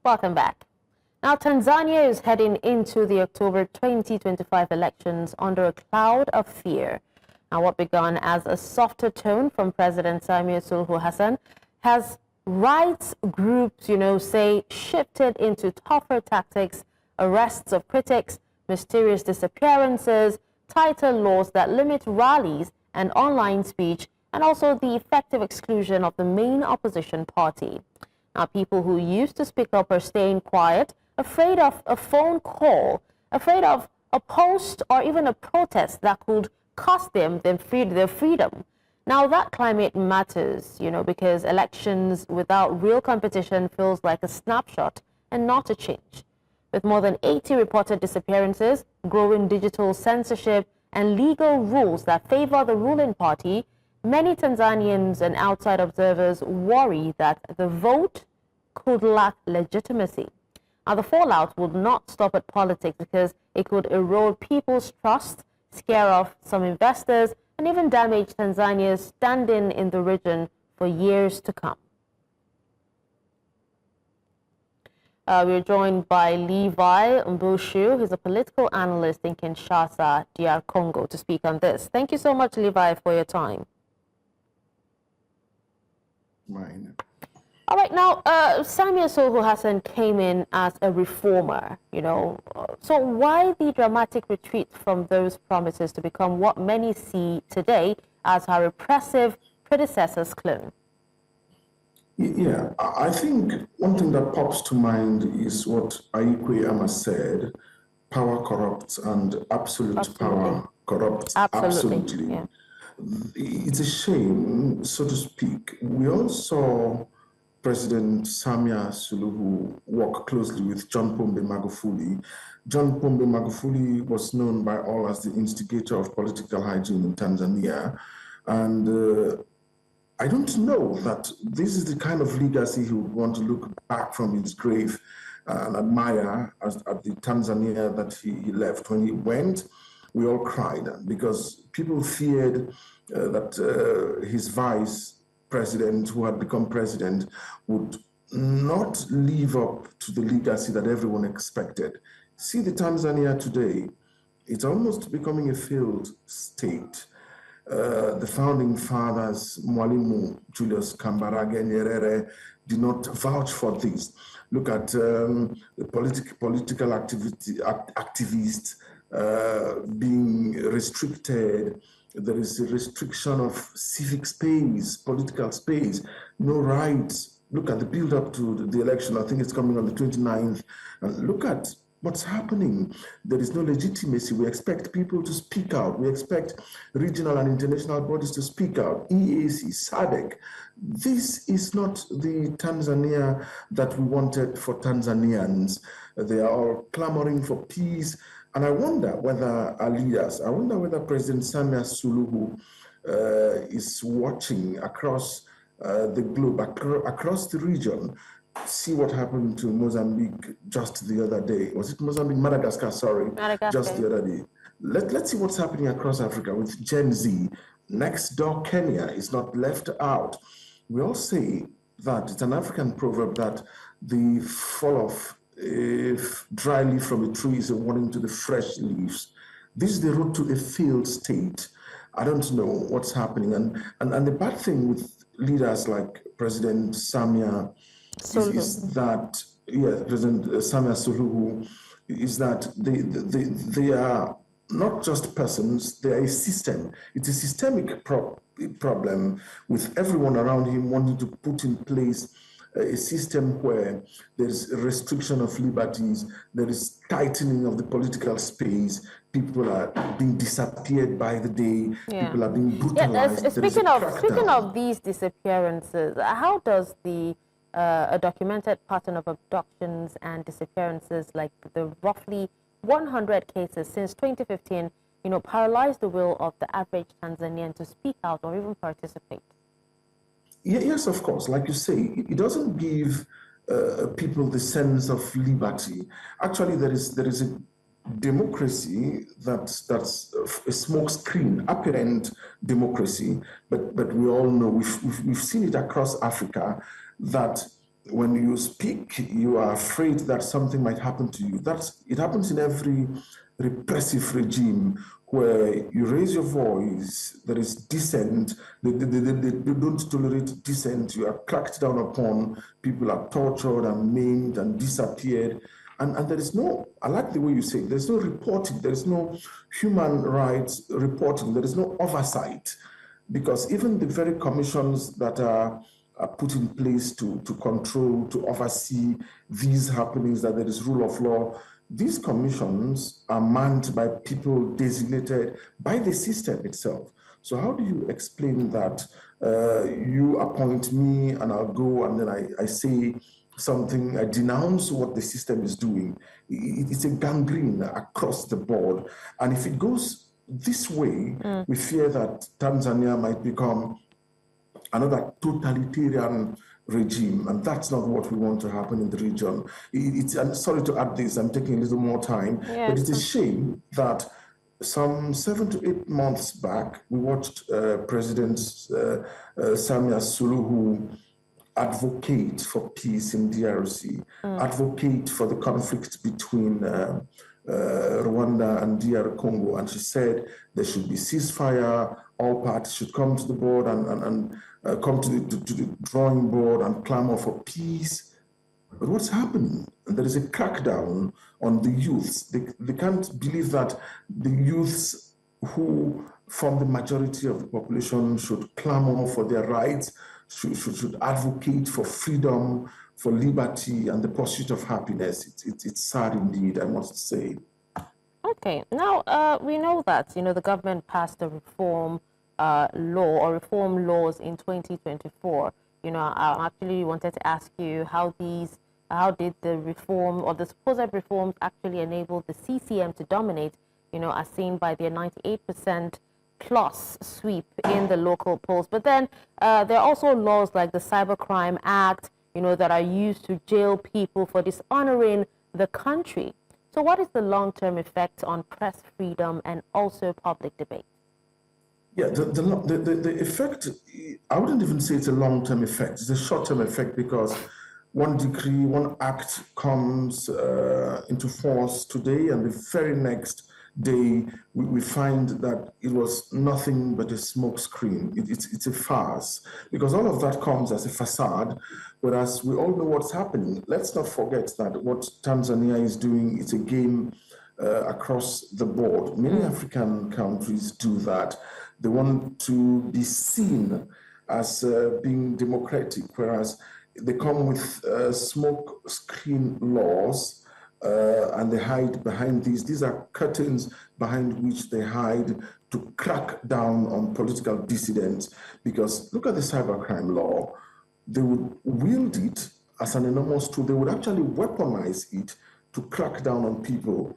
Welcome back. Now, Tanzania is heading into the October 2025 elections under a cloud of fear. Now, what began as a softer tone from President Samia Suluhu Hassan has rights groups, say, shifted into tougher tactics, arrests of critics, mysterious disappearances, tighter laws that limit rallies and online speech, and also the effective exclusion of the main opposition party. Now, people who used to speak up are staying quiet, afraid of a phone call, afraid of a post or even a protest that could cost them their freedom. Now, that climate matters, because elections without real competition feels like a snapshot and not a change. With more than 80 reported disappearances, growing digital censorship, and legal rules that favor the ruling party, many Tanzanians and outside observers worry that the vote could lack legitimacy. Now, the fallout would not stop at politics because it could erode people's trust, scare off some investors, and even damage Tanzania's standing in the region for years to come. We're joined by Levi Mboushou, who's a political analyst in Kinshasa, DR Congo, to speak on this. Thank you so much, Levi, for your time. Mine. All right, now, Samia Suluhu Hassan came in as a reformer, So why the dramatic retreat from those promises to become what many see today as her repressive predecessor's clone? Yeah, I think one thing that pops to mind is what Aikwe Ama said: power corrupts and absolute power corrupts absolutely. Yeah. It's a shame, so to speak. We all saw President Samia Suluhu work closely with John Pombe Magufuli. John Pombe Magufuli was known by all as the instigator of political hygiene in Tanzania. And I don't know that this is the kind of legacy he would want to look back from his grave and admire at the Tanzania that he left. When he went, we all cried because people feared that his vice president, who had become president, would not live up to the legacy that everyone expected. See the Tanzania today, it's almost becoming a failed state. The founding fathers, Mwalimu Julius Kambarage Nyerere, did not vouch for this. Look at the political activists being restricted. There is a restriction of civic space, political space, no rights. Look at the build-up to the election. I think it's coming on the 29th. And look at what's happening. There is no legitimacy. We expect people to speak out. We expect regional and international bodies to speak out. EAC, SADC. This is not the Tanzania that we wanted for Tanzanians. They are all clamoring for peace. And I wonder whether our leaders, I wonder whether President Samia Suluhu is watching across the globe, across the region. See what happened to Mozambique just the other day. Was it Mozambique? Madagascar, sorry. Madagascar. Just the other day. Let's see what's happening across Africa with Gen Z. Next door, Kenya is not left out. We all say that it's an African proverb that the fall of a dry leaf from a tree is a warning to the fresh leaves. This is the road to a failed state. I don't know what's happening. And the bad thing with leaders like President Samia is that, President Samia Suluhu, is that they are not just persons, they are a system. It's a systemic problem with everyone around him wanting to put in place a system where there's a restriction of liberties, there is tightening of the political space, people are being disappeared by the day, people are being brutalized. Speaking of these disappearances, how does a documented pattern of abductions and disappearances, like the roughly 100 cases since 2015, paralyze the will of the average Tanzanian to speak out or even participate? Yes, of course. Like you say, it doesn't give people the sense of liberty. Actually, there is a democracy that's a smokescreen, apparent democracy. But we all know we've seen it across Africa that when you speak, you are afraid that something might happen to you. It happens in every repressive regime where you raise your voice, there is dissent, they don't tolerate dissent, you are cracked down upon, people are tortured and maimed and disappeared. And there is no, I like the way you say, there's no reporting, there is no human rights reporting, there is no oversight, because even the very commissions that are put in place to control, to oversee these happenings, that there is rule of law, these commissions are manned by people designated by the system itself. So how do you explain that you appoint me and I'll go and then I say something, I denounce what the system is doing? It's a gangrene across the board. And if it goes this way, we fear that Tanzania might become another totalitarian regime, and that's not what we want to happen in the region. I'm sorry to add this, I'm taking a little more time, but it's a shame that some 7 to 8 months back, we watched President Samia Suluhu advocate for peace in DRC, advocate for the conflict between Rwanda and DR Congo, and she said there should be ceasefire, all parties should come to the board and come to the drawing board and clamor for peace. But what's happening? And there is a crackdown on the youths. They can't believe that the youths who form the majority of the population should clamor for their rights, should advocate for freedom, for liberty, and the pursuit of happiness. It's sad indeed, I must say. Okay, now we know that the government passed a reform law or reform laws in 2024. I actually wanted to ask you how did the reform or the supposed reforms actually enable the CCM to dominate, as seen by their 98% plus sweep in the local polls. But then there are also laws like the Cybercrime Act, that are used to jail people for dishonoring the country. So what is the long-term effect on press freedom and also public debate? Yeah, the effect, I wouldn't even say it's a long-term effect. It's a short-term effect, because one decree, one act comes into force today, and the very next day we find that it was nothing but a smokescreen. It's a farce, because all of that comes as a facade, whereas we all know what's happening. Let's not forget that what Tanzania is doing is a game across the board. Many African countries do that. They want to be seen as being democratic, whereas they come with smoke screen laws and they hide behind these. These are curtains behind which they hide to crack down on political dissidents. Because look at the cybercrime law. They would wield it as an enormous tool. They would actually weaponize it to crack down on people.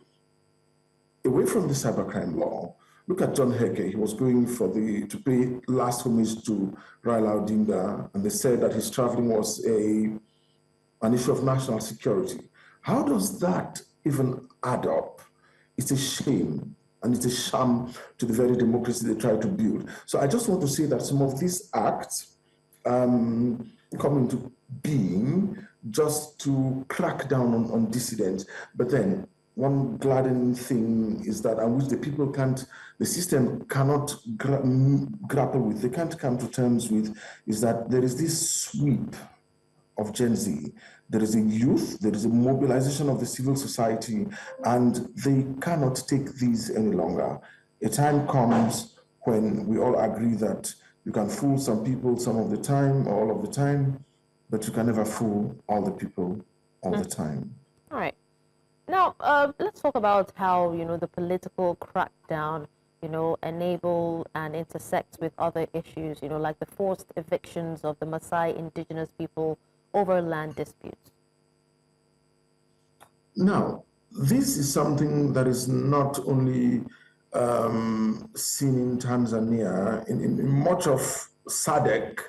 Away from the cybercrime law, look at John Heke. He was going to pay last homage to Raila Odinga, and they said that his traveling was an issue of national security. How does that even add up? It's a shame, and it's a sham to the very democracy they try to build. So I just want to say that some of these acts come into being just to crack down on dissidents. But then one gladdening thing is that, and which the system cannot grapple with, they can't come to terms with, is that there is this sweep of Gen Z. There is a youth, there is a mobilization of the civil society, and they cannot take these any longer. A time comes when we all agree that you can fool some people some of the time, or all of the time, but you can never fool all the people all the time. All right. Now, let's talk about how, the political crackdown, enable and intersects with other issues, like the forced evictions of the Maasai indigenous people over land disputes. Now, this is something that is not only seen in Tanzania. In much of SADC,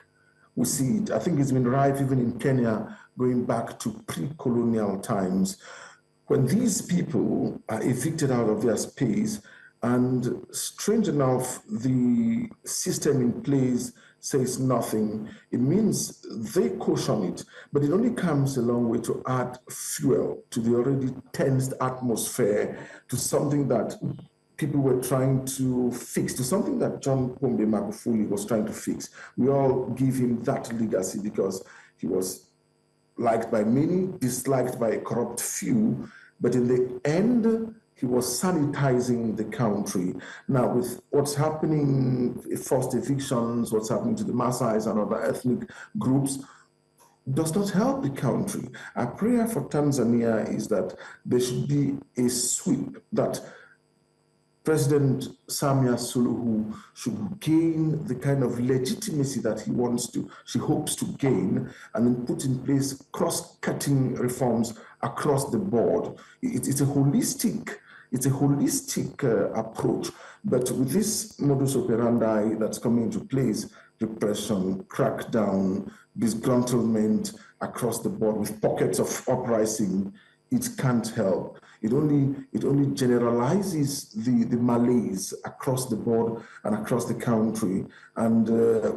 we see it. I think it's been rife even in Kenya, going back to pre-colonial times. When these people are evicted out of their space, and strange enough, the system in place says nothing, it means they caution it, but it only comes a long way to add fuel to the already tensed atmosphere, to something that people were trying to fix, to something that John Pombe Magufuli was trying to fix. We all give him that legacy because he was liked by many, disliked by a corrupt few, but in the end, he was sanitizing the country. Now, with what's happening, forced evictions, what's happening to the Maasais and other ethnic groups, does not help the country. Our prayer for Tanzania is that there should be a sweep, that President Samia Suluhu should gain the kind of legitimacy that she hopes to gain, and then put in place cross-cutting reforms across the board. It's a holistic approach, but with this modus operandi that's coming into place, repression, crackdown, disgruntlement across the board with pockets of uprising, it can't help. It only generalizes the malaise across the board and across the country. And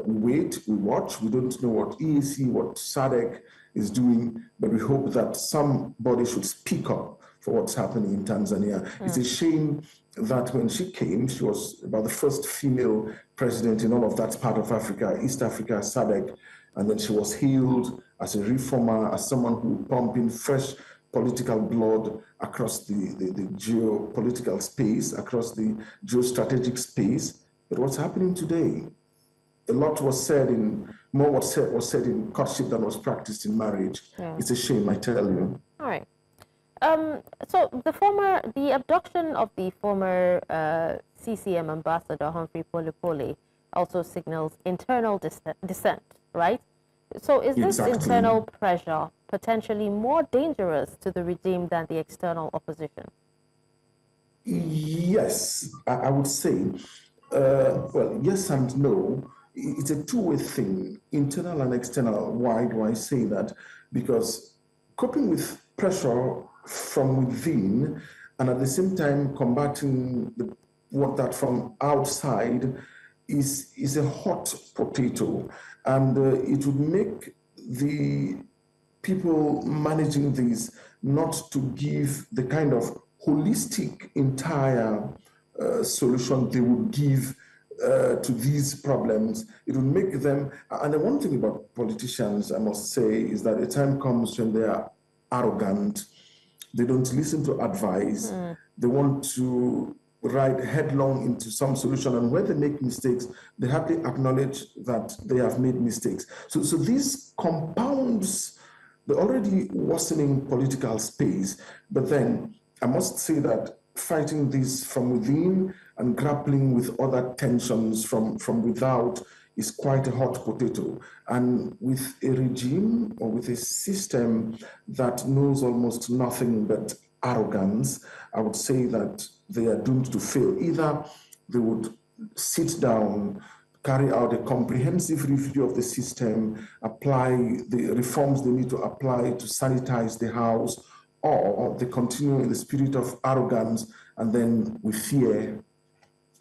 we wait, we watch. We don't know what EAC, what SADC is doing, but we hope that somebody should speak up for what's happening in Tanzania. It's a shame that when she came, she was about the first female president in all of that part of Africa, East Africa, SADC, and then she was hailed as a reformer, as someone who would pump in fresh political blood across the geopolitical space, across the geostrategic space. But what's happening today? A lot was said more was said in courtship than was practiced in marriage. Yeah. It's a shame, I tell you. All right. So the abduction of the former CCM ambassador Humphrey Polepole also signals internal dissent, right? So is this internal pressure potentially more dangerous to the regime than the external opposition? Yes, I would say. Well, yes and no. It's a two-way thing, internal and external. Why do I say that? Because coping with pressure from within and at the same time combating that from outside is a hot potato, and it would make the people managing this not to give the kind of holistic entire solution they would give to these problems. It would make them, and the one thing about politicians, I must say, is that a time comes when they are arrogant, they don't listen to advice, they want to ride headlong into some solution, and when they make mistakes, they hardly acknowledge that they have made mistakes. So this compounds the already worsening political space. But then I must say that fighting this from within and grappling with other tensions from without is quite a hot potato. And with a regime or with a system that knows almost nothing but arrogance, I would say that they are doomed to fail. Either they would sit down, carry out a comprehensive review of the system, apply the reforms they need to apply to sanitize the house, or they continue in the spirit of arrogance, and then we fear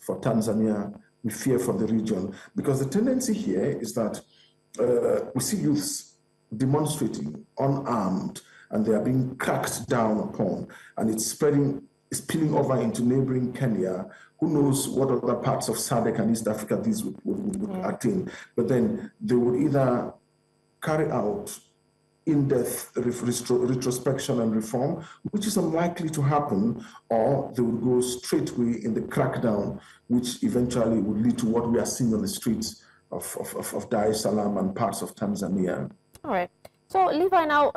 for Tanzania, we fear for the region. Because the tendency here is that we see youths demonstrating unarmed, and they are being cracked down upon, and it's spilling over into neighboring Kenya. Who knows what other parts of SADC and East Africa these would attain. But then they would either carry out in-depth retrospection and reform, which is unlikely to happen, or they would go straightway in the crackdown, which eventually would lead to what we are seeing on the streets of Dar es Salaam and parts of Tanzania. All right. So, Levi, now,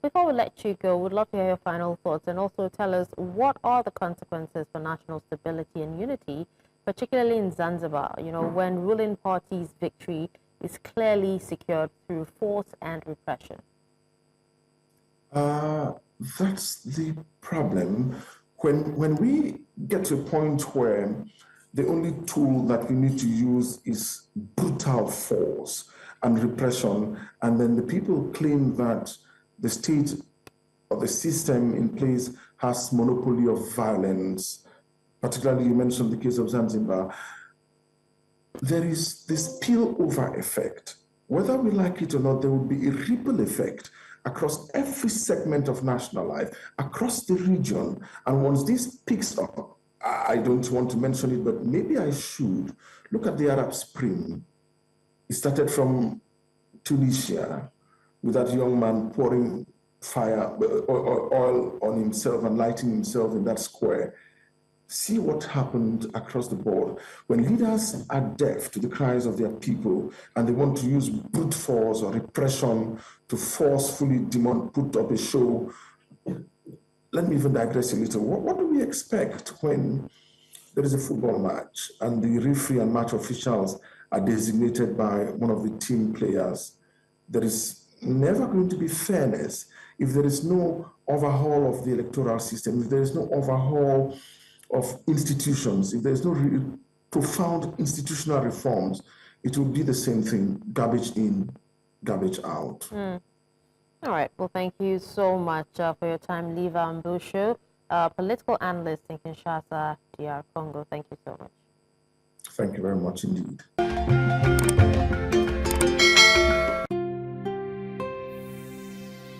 before we let you go, we'd love to hear your final thoughts, and also tell us what are the consequences for national stability and unity, particularly in Zanzibar, when ruling party's victory is clearly secured through force and repression? That's the problem. When we get to a point where the only tool that we need to use is brutal force and repression, and then the people claim that the state or the system in place has monopoly of violence, particularly you mentioned the case of Zanzibar, there is this spillover effect. Whether we like it or not, there will be a ripple effect across every segment of national life, across the region. And once this picks up, I don't want to mention it, but maybe I should. Look at the Arab Spring. It started from Tunisia with that young man pouring fire or oil on himself and lighting himself in that square. See what happened across the board. When leaders are deaf to the cries of their people and they want to use brute force or repression to forcefully put up a show, let me even digress a little. What do we expect when there is a football match and the referee and match officials are designated by one of the team players? There is never going to be fairness if there is no overhaul of the electoral system, if there is no overhaul of institutions, if there's no profound institutional reforms, it will be the same thing, garbage in, garbage out. All right. Well, thank you so much for your time, Levi Mboushou, political analyst in Kinshasa, DR Congo. Thank you so much. Thank you very much indeed.